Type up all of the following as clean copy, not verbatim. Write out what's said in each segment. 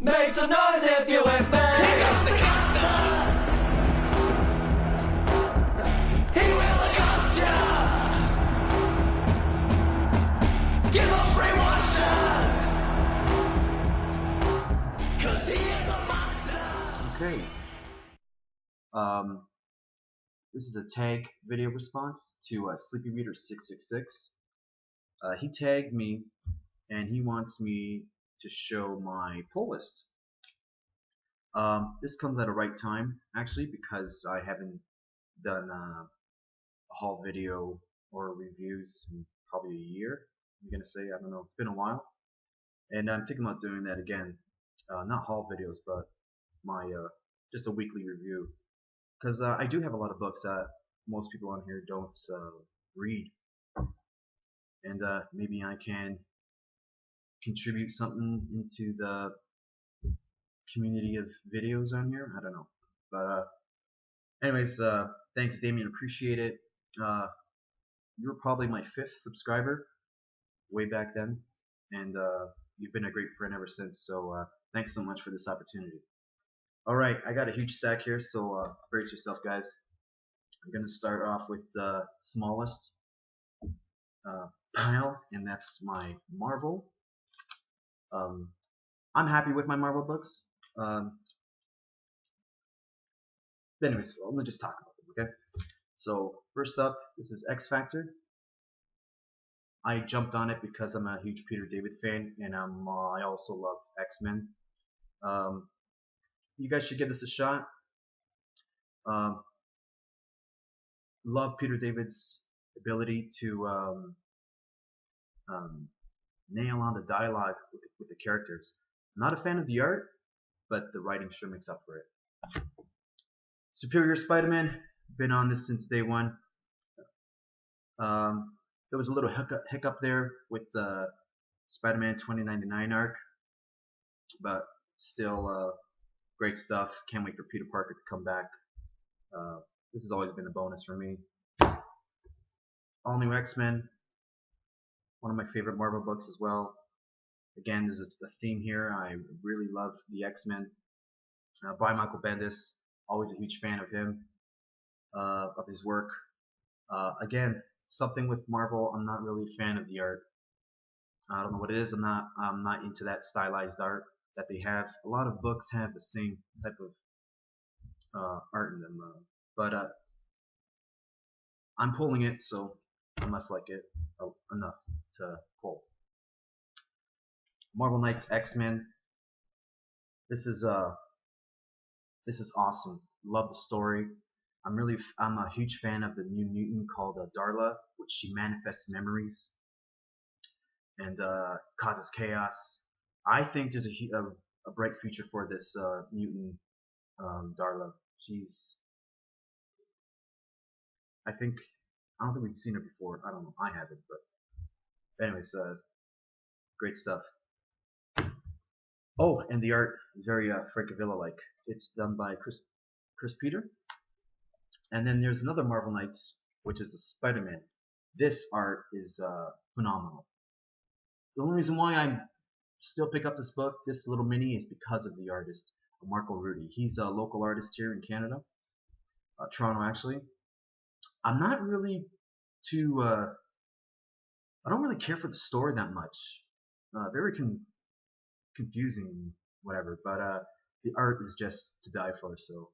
Make some noise if you're with me. He comes to Costa. He will accost ya. Give up brainwashers. 'Cause he is a monster. Okay. This is a tag video response to Sleepy Reader 666. He tagged me, and he wants me to show my pull list. This comes at a right time, actually, because I haven't done a haul video or reviews in probably a year. I'm gonna say, I don't know, it's been a while, and I'm thinking about doing that again. Not haul videos, but my just a weekly review. Because I do have a lot of books that most people on here don't read, and maybe I can contribute something into the community of videos on here. I don't know, but anyways, thanks, Damien. Appreciate it. You were probably my 5th subscriber way back then, and you've been a great friend ever since. So thanks so much for this opportunity. Alright, I got a huge stack here, so brace yourself, guys. I'm going to start off with the smallest pile, and that's my Marvel. I'm happy with my Marvel books. Anyways, let me just talk about them, okay? So, first up, this is X Factor. I jumped on it because I'm a huge Peter David fan, and I also love X-Men. You guys should give this a shot. Love Peter David's ability to nail on the dialogue with the characters. I'm not a fan of the art, but the writing sure makes up for it. Superior Spider-Man, been on this since day one. There was a little hiccup there with the Spider-Man 2099 arc, but still great stuff. Can't wait for Peter Parker to come back. This has always been a bonus for me. All New X-Men, one of my favorite Marvel books as well. Again, there's a theme here. I really love the X-Men. By Michael Bendis, always a huge fan of him, of his work. Again, something with Marvel, I'm not really a fan of the art. I don't know what it is. I'm not into that stylized art that they have. A lot of books have the same type of art in them, but I'm pulling it, so I must like it enough to pull. Marvel Knights X-Men. This is awesome. Love the story. I'm a huge fan of the new mutant called Darla, which she manifests memories and causes chaos. I think there's a bright future for this mutant Darla. I don't think we've seen her before. I don't know. I haven't, but anyways, great stuff. Oh, and the art is very Francavilla-like. It's done by Chris Peter. And then there's another Marvel Knights, which is the Spider-Man. This art is phenomenal. The only reason why I still pick up this book, this little mini, is because of the artist, Marco Rudy. He's a local artist here in Canada, Toronto actually. I'm not really too, I don't really care for the story that much. Very confusing, whatever, but the art is just to die for, so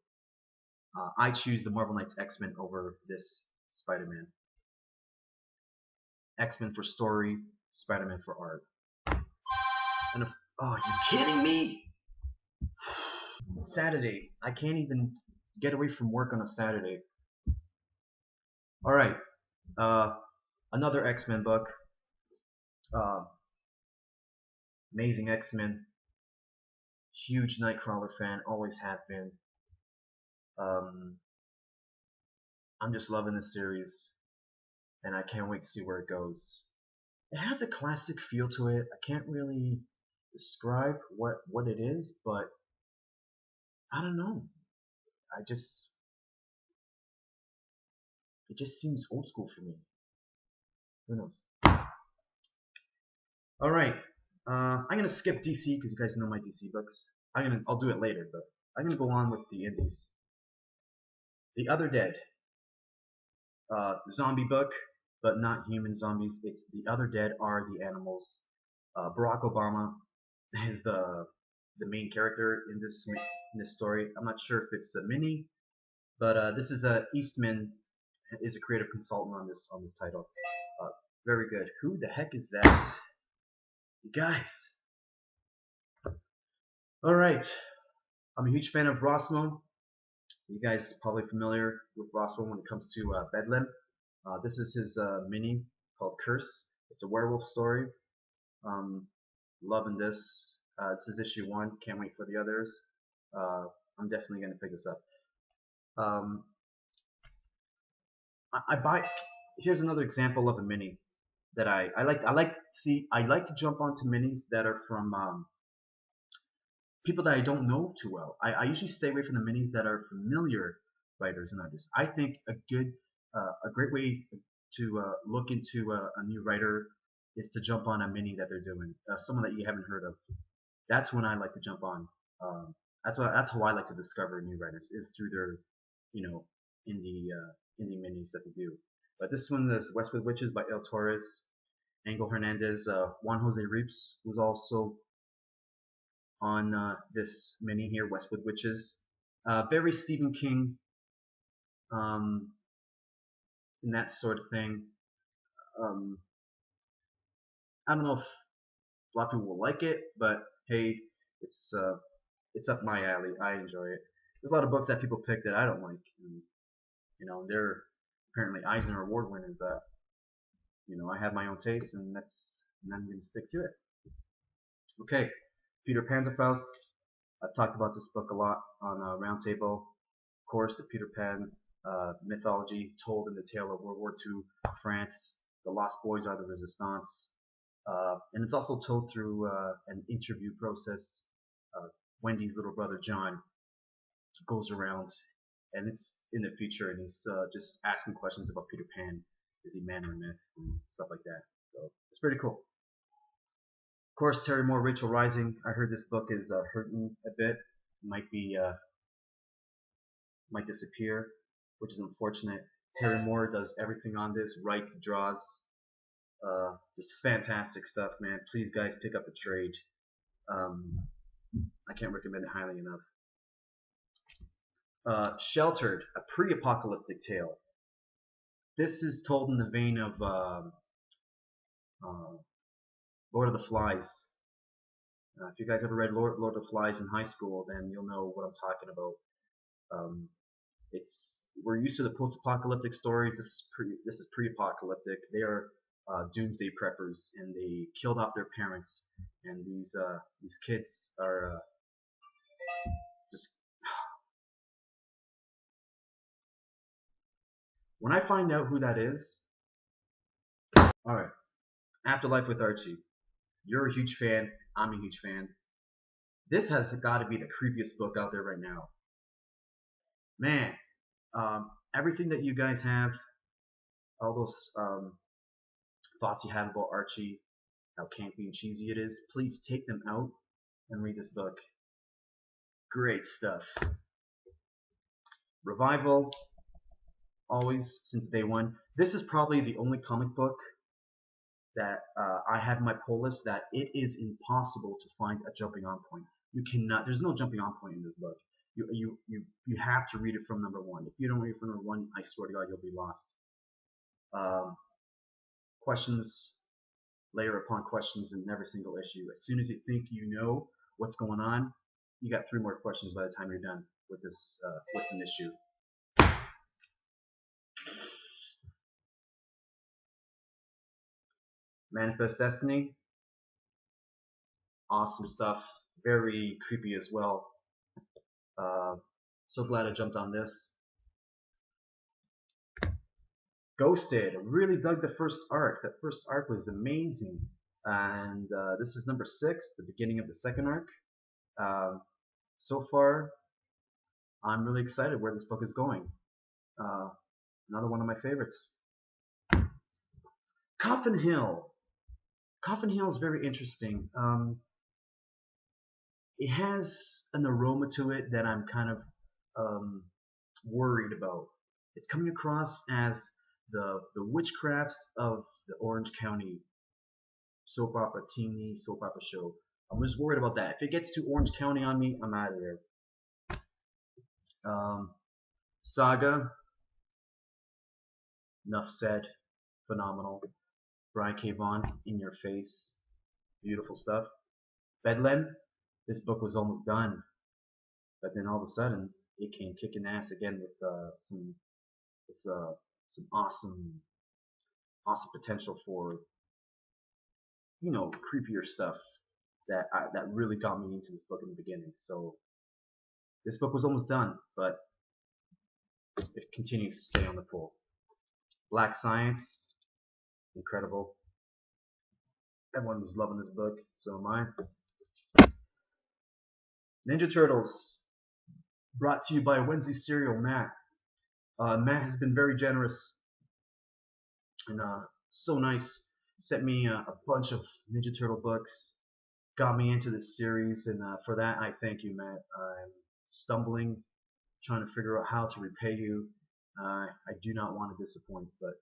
I choose the Marvel Knights X-Men over this Spider-Man. X-Men for story, Spider-Man for art. And oh, are you kidding me? Saturday. I can't even get away from work on a Saturday. Alright. Another X-Men book. Amazing X-Men. Huge Nightcrawler fan. Always have been. I'm just loving this series, and I can't wait to see where it goes. It has a classic feel to it. I can't really describe what it is, but I don't know. It just seems old school for me. Who knows? Alright, I'm gonna skip DC because you guys know my DC books. I'll do it later, but I'm gonna go on with the indies. The Other Dead, zombie book, but not human zombies. It's The Other Dead Are the Animals. Barack Obama is the main character in this story. I'm not sure if it's a mini, but this is Eastman is a creative consultant on this title. Very good. Who the heck is that? You guys. All right. I'm a huge fan of Rossmo. You guys are probably familiar with Rossmo when it comes to Bedlam. This is his mini called Curse. It's a werewolf story. Loving this. This is issue 1. Can't wait for the others. I'm definitely going to pick this up. I buy. Here's another example of a mini that I like. I like to jump onto minis that are from people that I don't know too well. I usually stay away from the minis that are familiar writers and artists. I think a great way to look into a new writer is to jump on a mini that they're doing, someone that you haven't heard of. That's when I like to jump on. That's how I like to discover new writers, is through their, indie minis that they do. But this one is Westwood Witches by El Torres, Angel Hernandez, Juan Jose Reeves, who's also on this mini here, Westwood Witches. Very Stephen King, and that sort of thing. I don't know if a lot of people will like it, but hey, it's up my alley. I enjoy it. There's a lot of books that people pick that I don't like, and they're apparently Eisner Award winners. But I have my own taste, and I'm going to stick to it. Okay, Peter Panzerfaust. I've talked about this book a lot on Roundtable. Of course, the Peter Pan mythology told in the tale of World War II France. The Lost Boys are the Resistance. And it's also told through an interview process. Wendy's little brother John goes around, and it's in the future, and he's just asking questions about Peter Pan. Is he man or myth, and stuff like that. So it's pretty cool. Of course, Terry Moore, Rachel Rising. I heard this book is hurting a bit. Might disappear, which is unfortunate. Terry Moore does everything on this, writes, draws. Just fantastic stuff, man. Please, guys, pick up the trade. I can't recommend it highly enough. Sheltered, a pre-apocalyptic tale. This is told in the vein of Lord of the Flies. If you guys ever read Lord of the Flies in high school, then you'll know what I'm talking about. We're used to the post-apocalyptic stories. This is pre-apocalyptic. They are doomsday preppers, and they killed off their parents, and these kids are just. When I find out who that is, all right, Afterlife with Archie. You're a huge fan. I'm a huge fan. This has got to be the creepiest book out there right now. Man, everything that you guys have, all those thoughts you have about Archie, how campy and cheesy it is, please take them out and read this book. Great stuff. Revival, always since day one. This is probably the only comic book that I have in my pull list that it is impossible to find a jumping on point. You cannot. There's no jumping on point in this book. You have to read it from number 1. If you don't read it from number 1, I swear to God, you'll be lost. Questions, layer upon questions in every single issue. As soon as you think you know what's going on, you got 3 more questions by the time you're done with this with an issue. Manifest Destiny, awesome stuff, very creepy as well. So glad I jumped on this. Ghosted, I really dug the first arc. That first arc was amazing, and this is number 6, the beginning of the second arc. So far, I'm really excited where this book is going. Another one of my favorites. Coffin Hill. Coffin Hill is very interesting. it has an aroma to it that I'm kind of worried about. It's coming across as the witchcraft of the Orange County soap opera, teeny soap opera show. I'm just worried about that. If it gets to Orange County on me, I'm out of there. Saga, enough said. Phenomenal. Brian K. Vaughan, in your face. Beautiful stuff. Bedlam, this book was almost done, but then all of a sudden it came kicking ass again with some awesome potential for creepier stuff that really got me into this book in the beginning. So this book was almost done, but it continues to stay on the pull. Black Science, incredible. Everyone was loving this book, so am I. Ninja Turtles, brought to you by Wednesday Cereal Matt. Matt has been very generous and so nice. Sent me a bunch of Ninja Turtle books, got me into this series, and for that I thank you, Matt. I'm stumbling, trying to figure out how to repay you. I do not want to disappoint, but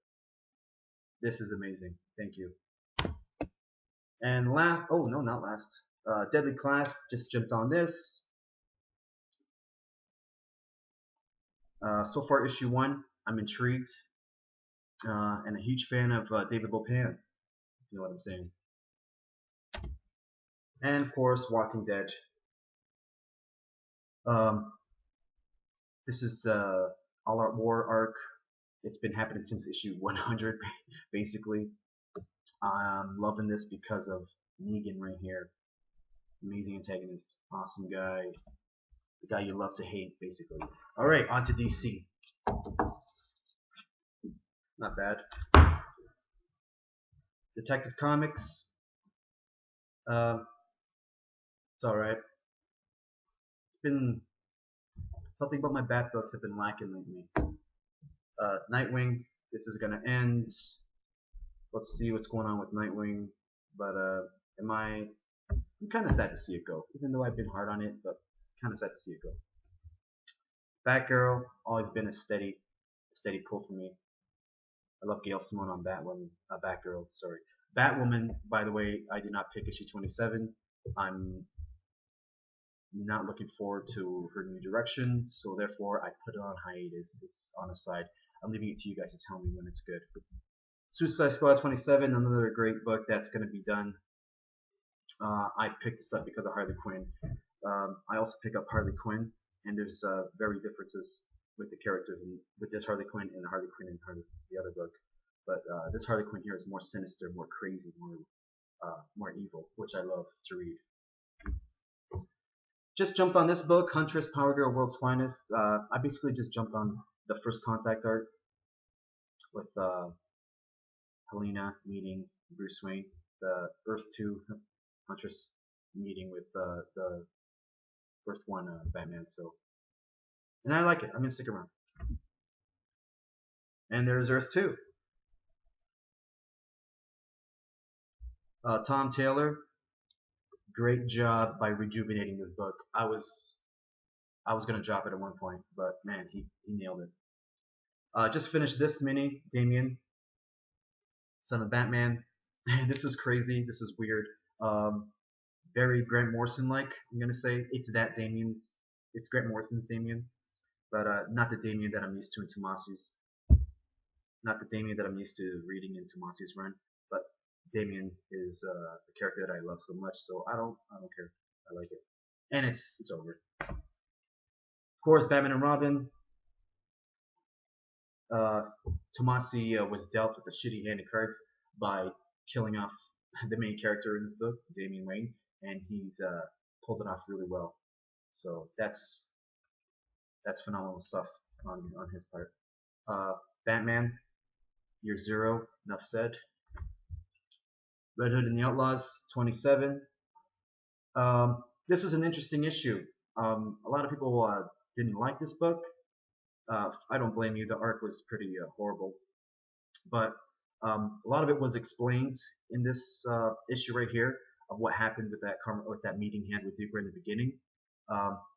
this is amazing. Thank you. And not last. Deadly Class, just jumped on this. So far, issue 1, I'm intrigued, and a huge fan of David Lopan, if you know what I'm saying. And of course, Walking Dead. This is the All Out War arc. It's been happening since issue 100, basically. I'm loving this because of Negan right here. Amazing antagonist, awesome guy, the guy you love to hate, basically. Alright, on to DC. Not bad. Detective Comics. It's alright. It's been something about my Bat books have been lacking lately. Nightwing, this is gonna end. Let's see what's going on with Nightwing. But I'm kind of sad to see it go, even though I've been hard on it, but kind of sad to see it go. Batgirl, always been a steady pull for me. I love Gail Simone on Batgirl, sorry. Batwoman, by the way, I did not pick issue 27. I'm not looking forward to her new direction, so therefore I put it on hiatus. It's on the side. I'm leaving it to you guys to tell me when it's good. Suicide Squad 27, another great book that's going to be done. I picked this up because of Harley Quinn. I also pick up Harley Quinn, and there's very differences with the characters and with this Harley Quinn and Harley Quinn and the other book. But this Harley Quinn here is more sinister, more crazy, more evil, which I love to read. Just jumped on this book, Huntress, Power Girl, World's Finest. I basically just jumped on the First Contact arc with Helena meeting Bruce Wayne, the Earth 2 Huntress meeting with the Earth 1 Batman. So, and I like it. I'm gonna stick around. And there's Earth 2. Tom Taylor, great job by rejuvenating this book. I was gonna drop it at one point, but man, he nailed it. Just finished this mini, Damian, Son of Batman. This is crazy. This is weird. Very Grant Morrison-like. I'm gonna say it's Grant Morrison's Damian, but not the Damian that I'm used to in Tomasi's. Not the Damian that I'm used to reading in Tomasi's run, but Damian is the character that I love so much. So I don't care. I like it, and it's over. Of course, Batman and Robin. Tomasi was dealt with a shitty hand of cards by killing off the main character in this book, Damian Wayne, and he's pulled it off really well. So that's phenomenal stuff on his part. Batman, Year Zero, enough said. Red Hood and the Outlaws, 27. This was an interesting issue. A lot of people didn't like this book. I don't blame you. The arc was pretty horrible, but a lot of it was explained in this issue right here. of what happened with that meeting hand with Uber in the beginning.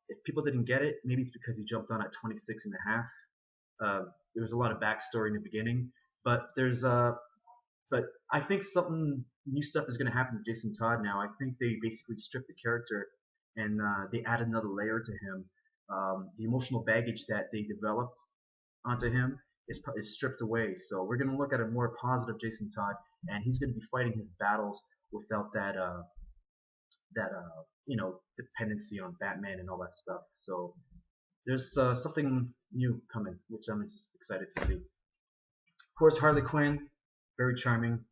If people didn't get it, maybe it's because he jumped on at 26 and a half. There was a lot of backstory in the beginning, but but I think something new stuff is going to happen to Jason Todd now. I think they basically stripped the character and they added another layer to him. The emotional baggage that they developed onto him is stripped away. So we're going to look at a more positive Jason Todd, and he's going to be fighting his battles without that dependency on Batman and all that stuff. So there's something new coming, which I'm just excited to see. Of course, Harley Quinn, very charming,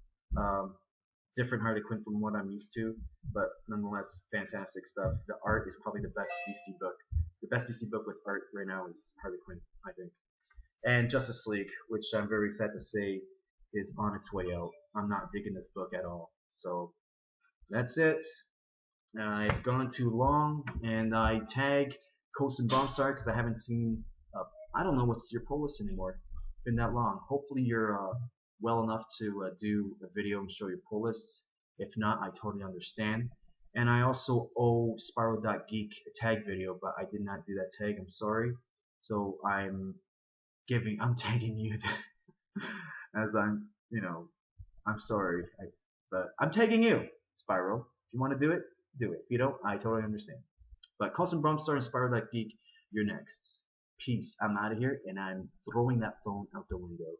different Harley Quinn from what I'm used to, but nonetheless, fantastic stuff. The art is probably the best DC book. The best DC book with art right now is Harley Quinn, I think. And Justice League, which I'm very sad to say is on its way out. I'm not digging this book at all. So that's it. I've gone too long, and I tag Coast and Bombstar because I haven't seen. I don't know what's your pull list anymore. It's been that long. Hopefully you're well enough to do a video and show your pull lists. If not, I totally understand. And I also owe Spiral.Geek a tag video, but I did not do that tag. I'm sorry. So I'm tagging you as I'm sorry, but I'm tagging you, Spiral. If you want to do it, do it. If you don't, I totally understand. But Coast and Bombstar and Spiral.Geek, you're next. Peace. I'm out of here, and I'm throwing that phone out the window.